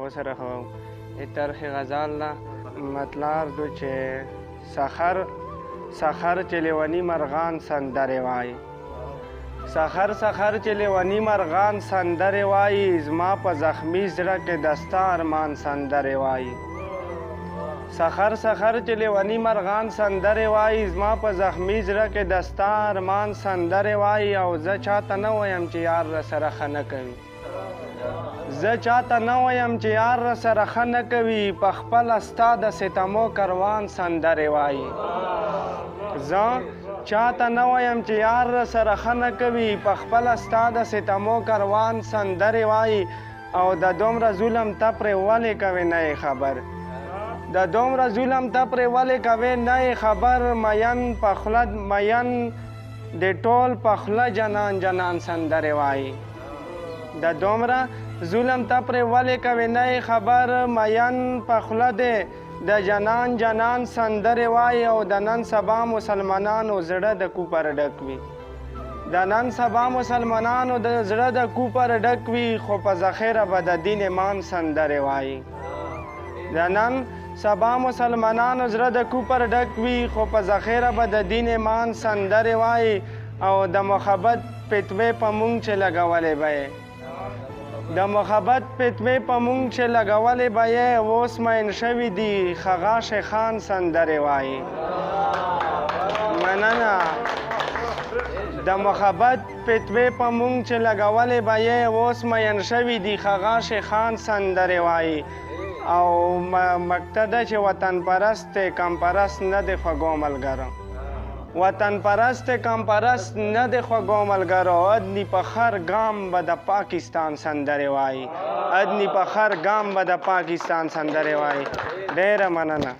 هغه سره خو طرح غزال ده مطلب دو چې سحر چې لیوني مرغان سندرې وایي سحر چې لیوني مرغان سندرې وایي زما په زخمي زړه کې د ستا ارمان سندرې وایي سحر چې لیوني مرغان سندرې وایي زما په زخمي زړه کې د ستا ارمان سندرې وایي او زه چاته نه وایم چې یار راسره ښه نه کوي زه چاته نه وایم چې یار راسره ښه نه کوي په خپله ستا د ستمو کروان سندرې وایي زه چاته نه وایم چې یار راسره ښه نه کوي په خپله ستا د ستمو کروان سندرې وایي او د دومره ظلم ته پرې ولې کوې نه یې خبر د دومره ظلم ته پرې ولې کوې نه یې خبر مین په خوله مین د ټول په خوله جنان سندرې وایي د دومره ظلم ته پرې ولې کوې نه یې خبر مین په خوله دی د جنان سندرې وایي او د نن سبا مسلمانانو زړه د کوپر ډک وي د نن سبا مسلمانانو د زړه د کوپر ډک وي خو په ذخیره به د دین ایمان سندرې وایي د نن سبا مسلمانانو زړه د کوپر ډک وي خو په ذخیره به د دین ایمان سندرې وایي او د محبت فتوې په مونږ چې لګولې به یې د محبت فتوې په مونږ چې لګولې به یې اوس مین شوي دي خغا شیخان سندرې وایي مننه د محبت فتوې په مونږ چې لګولې به یې اوس مین شوي دي خغا شیخان سندرې وایي او مقصد ده چې وطن پرست کم پرست نه د خوږو ملګرو وطن پرست کم پرست نه د خوږو ملګرو ادني په هر ګام به د پاکستان سندرې وایي ادني په هر ګام به د پاکستان سندرې وایي ډېره مننه